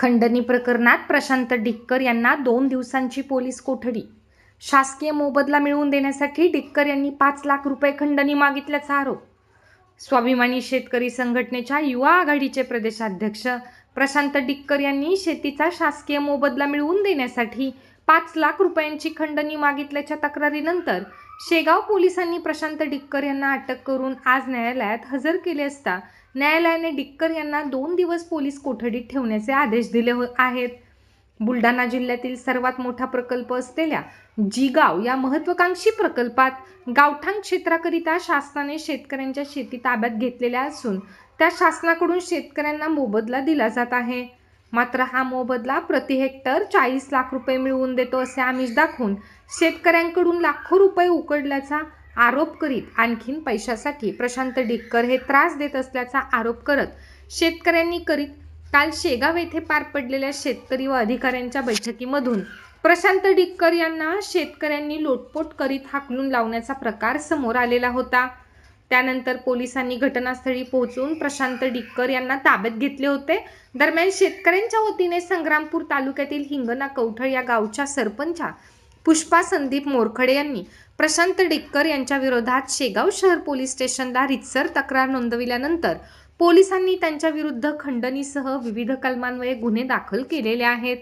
खंडणी प्रकरणात प्रशांत डिक्कर यांना 2 दिवसांची पोलीस कोठडी। शासकीय मोबदला मिळवून देण्यासाठी डिक्कर यांनी 5 लाख रुपये खंडणी मागितल्याचा आरोप। स्वाभिमानी शेतकरी संघटनेच्या युवा आघाडीचे प्रदेशाध्यक्ष प्रशांत डिक्कर यांनी शेतीचा शासकीय मोबदला मिळवून देण्यासाठी 5 लाख रुपयांची खंडणी मागितल्याच्या तक्रारीनंतर शेगाव पोलिसांनी प्रशांत डिक्कर यांना अटक करून आज न्यायालयात हजर केले असता न्यायालयाने डिक्कर यांना 2 दिवस पोलीस कोठडीत ठेवण्याचे आदेश दिले आहेत। बुलढाणा जिल्ह्यातील सर्वात मोठा प्रकल्प असलेल्या जिगाव या महत्त्वाकांक्षी प्रकल्पात गावठाण क्षेत्राकरिता शासनाने शेतकऱ्यांच्या शेती ताब्यात घेतलेल्या असून त्या शासनाकडून शेतकऱ्यांना मोबदला दिला जात आहे। मात्र हा मोबदला प्रति हेक्टर 40 लाख रुपये मिळवून देतो असे आमिष दाखवून शेतकऱ्यांकडून लाखो रुपये उकळल्याचा आरोप करीत आणखीन पैशासाठी प्रशांत डिक्कर हे त्रास देत असल्याचा आरोप करत शेतकऱ्यांनी काल शेगाव येथे पार पडलेल्या शेतकरी व अधिकाऱ्यांच्या बैठकीमधून प्रशांत डिक्कर यांना शेतकऱ्यांनी लोटपोट करीत हाकलून लावण्याचा प्रकार समोर आलेला होता। त्यानंतर पोलिसांनी घटनास्थळी पोहोचून प्रशांत डिक्कर यांना ताब्यात घेतले होते। दरम्यान शेतकऱ्यांच्या वतीने संग्रामपूर तालुक्यातील हिंगणा कवठळ या गावच्या सरपंचा पुष्पा संदीप मोरखडे यांनी प्रशांत डिक्कर यांच्या विरोधात शेगाव शहर पोलीस स्टेशनला रितसर तक्रार नोंदविल्यानंतर पोलिसांनी त्यांच्या विरुद्ध खंडणीसह विविध कलमान्वये गुन्हे दाखल केलेले आहेत।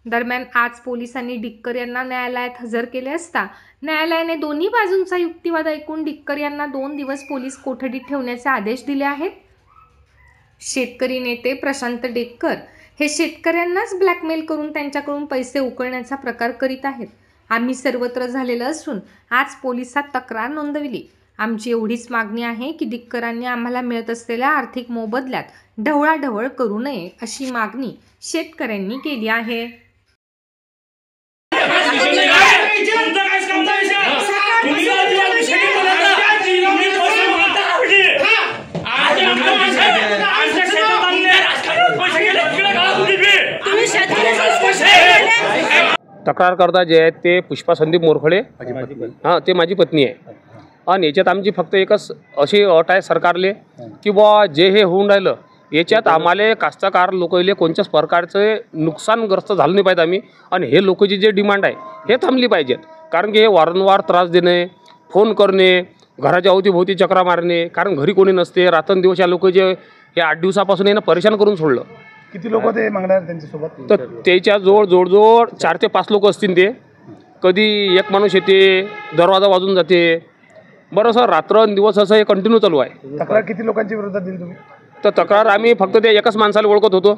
दरम्यान आज पोलिसांनी डिक्कर यांना न्यायालयात हजर केले असता न्यायालयाने दोन्ही बाजूंचा युक्तिवाद ऐकून डिक्कर यांना 2 दिवस पोलीस कोठडीत ठेवण्याचे आदेश दिले आहेत। शेतकरी नेते प्रशांत डिक्कर हे शेतकऱ्यांनाच ब्लॅकमेल करून त्यांच्याकडून पैसे उकळण्याचा प्रकार करीत आहेत। आम्ही सर्वत्र झालेलं असून आज पोलिसात तक्रार नोंदविली। आमची एवढीच मागणी आहे की डिक्करांनी आम्हाला मिळत असलेल्या आर्थिक मोबदल्यात ढवळाढवळ करू नये अशी मागणी शेतकऱ्यांनी केली आहे। तक्रारकर्ता जे आहेत ते पुष्पा संदीप मोरखडे, हां ते माझी पत्नी आहे। आणि याच्यात आमची फक्त एकच अशी अट आहे सरकारले की बुवा जे हे होऊन राहिलं याच्यात आम्हाला कास्तकार लोकांना कोणत्याच प्रकारचं नुकसानग्रस्त झालं नाही पाहिजे आम्ही। आणि हे लोकांची जे डिमांड आहे हे थांबली पाहिजेत, कारण की हे वारंवार त्रास देणे, फोन करणे, घराच्या अवतीभोवती चक्रा मारणे, कारण घरी कोणी नसते, रात्रंदिवस या लोक जे हे 8 दिवसापासून यांना परेशान करून सोडलं। किती लोक ते मागणार त्यांच्यासोबत? तर त्याच्या जवळ 4 ते 5 लोक असतील ते। कधी एक माणूस येते, दरवाजा वाजून जाते, बरं सर रात्रंदिवस असं हे कंटिन्यू चालू आहे। तक्रार किती लोकांच्या विरोधात दिली तुम्ही? तर तक्रार आम्ही फक्त त्या एकाच माणसाला ओळखत होतो,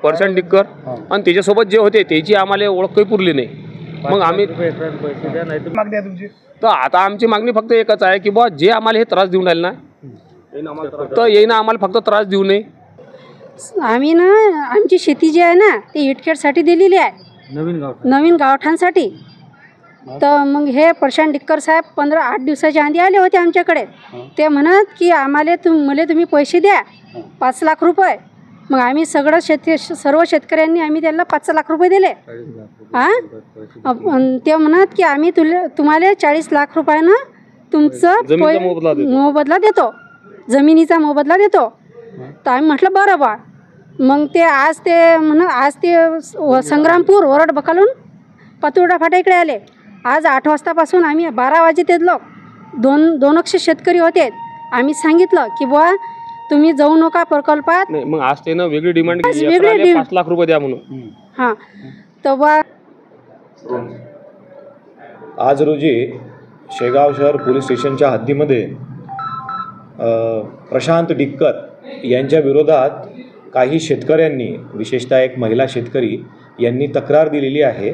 प्रशांत डिक्कर, आणि त्याच्यासोबत जे होते त्याची आम्हाला ओळख काही पुरली नाही। मग आम्ही मागणी आहे तुमची? तर आता आमची मागणी फक्त एकच आहे की बुवा जे आम्हाला हे त्रास देऊन राहिले ना तर येईना आम्हाला फक्त त्रास देऊ नये। आम्ही ना आमची शेती जी आहे ना ती इटखेडसाठी दिलेली आहे, नवीन गावठाणसाठी। तर मग हे प्रशांत डिक्कर साहेब 15-8 दिवसाच्या आधी आले होते आमच्याकडे। ते म्हणत की आम्हाला तुम्ही पैसे द्या 5 लाख रुपये। मग आम्ही सर्व शेतकऱ्यांनी आम्ही त्याला 5 लाख रुपये दिले। ते म्हणत की आम्ही तुम्हाला 40 लाख रुपयानं तुमचं मोबदला देतो, जमिनीचा मोबदला देतो। तर आम्ही म्हटलं बरं बा। मग ते आज ते संग्रामपूर वरड बकालून पातुर्डा फाटा इकडे आले। आज 8 वाजतापासून आम्ही 12 वाजे ते लोक 200 शेतकरी होते। आम्ही सांगितलं की बुवा तुम्ही जाऊ नका प्रकल्पात। मग आज ते ना वेगळी डिमांड केली 5 लाख रुपये द्या म्हणून। हां तर बा आज रोजी शेगाव शहर पोलीस स्टेशनच्या हद्दीमध्ये प्रशांत डिक्कर यांच्या विरोधात काही शेतकऱ्यांनी, विशेषतः एक महिला शेतकरी यांनी तक्रार दिलेली आहे।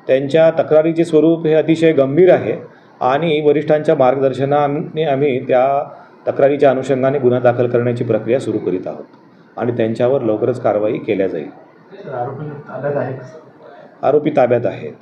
त्यांच्या तक्रारीचे स्वरूप हे अतिशय गंभीर आहे आणि वरिष्ठांच्या मार्गदर्शनाने आम्ही त्या तक्रारीच्या अनुषंगाने गुन्हा दाखल करण्याची प्रक्रिया सुरू करीत आहोत आणि त्यांच्यावर लवकरच कारवाई केल्या जाईल। आरोपी ताब्यात आहेत।